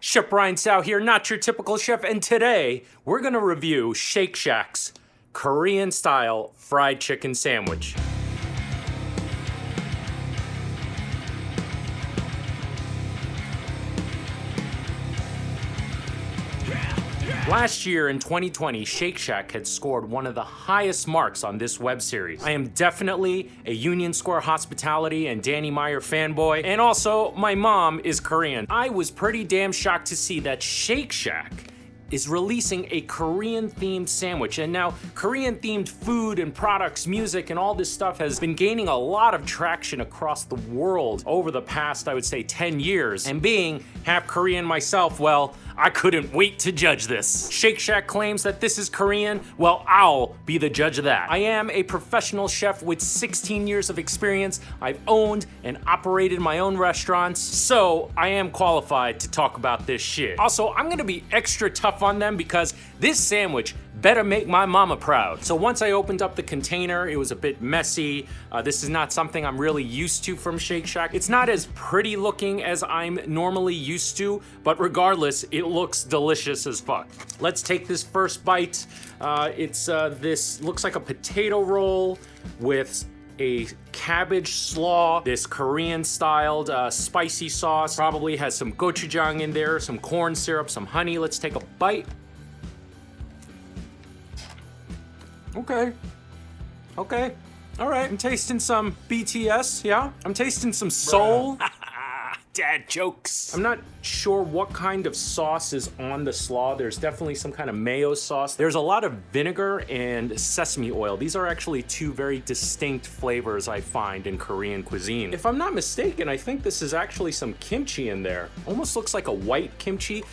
Chef Brian Tsao here, not your typical chef, and today we're gonna review Shake Shack's Korean style fried chicken sandwich. Last year in 2020, Shake Shack had scored one of the highest marks on this web series. I am definitely a Union Square Hospitality and Danny Meyer fanboy, and also my mom is Korean. I was pretty damn shocked to see that Shake Shack is releasing a Korean-themed sandwich. And now Korean-themed food and products, music, and all this stuff has been gaining a lot of traction across the world over the past, I would say, 10 years. And being half Korean myself, well, I couldn't wait to judge this. Shake Shack claims that this is Korean. Well, I'll be the judge of that. I am a professional chef with 16 years of experience. I've owned and operated my own restaurants, so I am qualified to talk about this shit. Also, I'm gonna be extra tough on them because this sandwich better make my mama proud. So once I opened up the container, it was a bit messy. This is not something I'm really used to from Shake Shack. It's not as pretty looking as I'm normally used to, but regardless, it looks delicious as fuck. Let's take this first bite. This looks like a potato roll with a cabbage slaw, this Korean-styled spicy sauce. Probably has some gochujang in there, some corn syrup, some honey. Let's take a bite. Okay. All right, I'm tasting some BTS, yeah? I'm tasting some Seoul. Dad jokes. I'm not sure what kind of sauce is on the slaw. There's definitely some kind of mayo sauce. There's a lot of vinegar and sesame oil. These are actually two very distinct flavors I find in Korean cuisine. If I'm not mistaken, I think this is actually some kimchi in there. Almost looks like a white kimchi.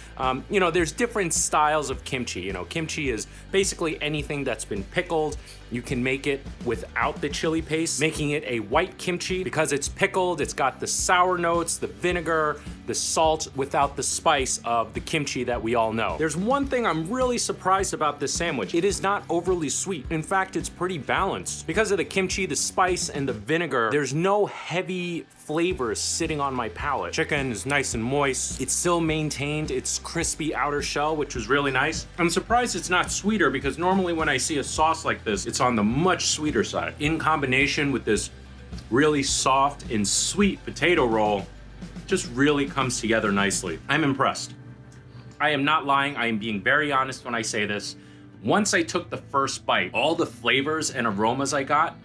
You know, there's different styles of kimchi. You know, kimchi is basically anything that's been pickled. You can make it without the chili paste, making it a white kimchi. Because it's pickled, it's got the sour notes, the vinegar, the salt, without the spice of the kimchi that we all know. There's one thing I'm really surprised about this sandwich. It is not overly sweet. In fact, it's pretty balanced. Because of the kimchi, the spice, and the vinegar, there's no heavy flavors sitting on my palate. Chicken is nice and moist. It still maintained its crispy outer shell, which was really nice. I'm surprised it's not sweeter because normally when I see a sauce like this, it's on the much sweeter side. In combination with this really soft and sweet potato roll, just really comes together nicely. I'm impressed. I am not lying. I am being very honest when I say this. Once I took the first bite, all the flavors and aromas I got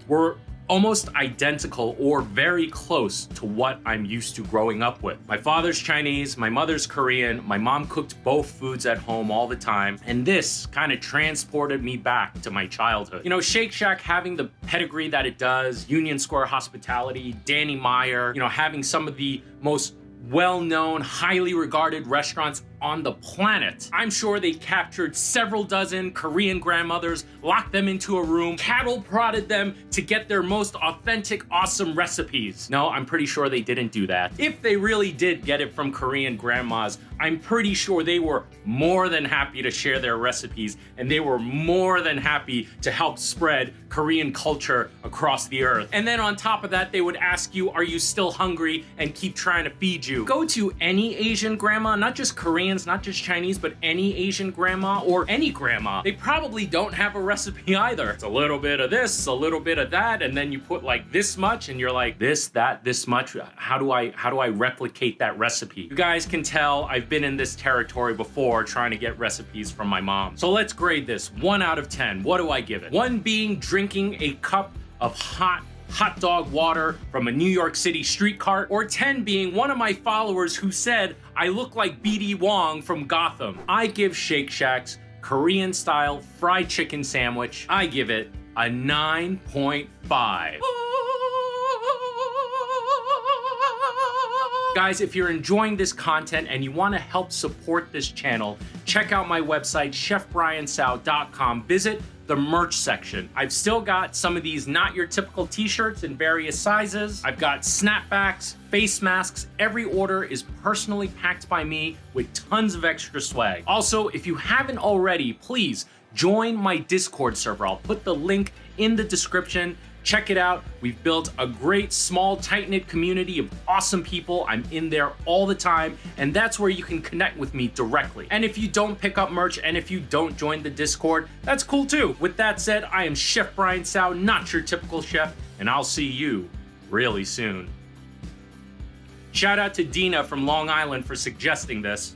were almost identical or very close to what I'm used to growing up with. My father's Chinese, my mother's Korean, my mom cooked both foods at home all the time, and this kind of transported me back to my childhood. You know, Shake Shack having the pedigree that it does, Union Square Hospitality, Danny Meyer, you know, having some of the most well-known, highly regarded restaurants on the planet. I'm sure they captured several dozen Korean grandmothers, locked them into a room, cattle prodded them to get their most authentic, awesome recipes. No, I'm pretty sure they didn't do that. If they really did get it from Korean grandmas, I'm pretty sure they were more than happy to share their recipes, and they were more than happy to help spread Korean culture across the earth. And then on top of that, they would ask you, are you still hungry, and keep trying to feed you. Go to any Asian grandma, not just Koreans, not just Chinese, but any Asian grandma or any grandma. They probably don't have a recipe either. It's a little bit of this, a little bit of that, and then you put like this much, and you're like, this, that, this much. How do I replicate that recipe? You guys can tell I've been in this territory before trying to get recipes from my mom. So let's grade this 1 out of 10. What do I give it? 1 being drinking a cup of hot dog water from a New York City street cart, or 10 being one of my followers who said I look like BD Wong from Gotham. I give Shake Shack's Korean style fried chicken sandwich, I give it a 9.5. Guys, if you're enjoying this content and you want to help support this channel, check out my website, chefbriansao.com. Visit the merch section. I've still got some of these not your typical t-shirts in various sizes. I've got snapbacks, face masks. Every order is personally packed by me with tons of extra swag. Also, if you haven't already, please join my Discord server. I'll put the link in the description. Check it out. We've built a great, small, tight-knit community of awesome people. I'm in there all the time, and that's where you can connect with me directly. And if you don't pick up merch and if you don't join the Discord, that's cool too. With that said, I am Chef Brian Tsao, not your typical chef, and I'll see you really soon. Shout out to Dina from Long Island for suggesting this.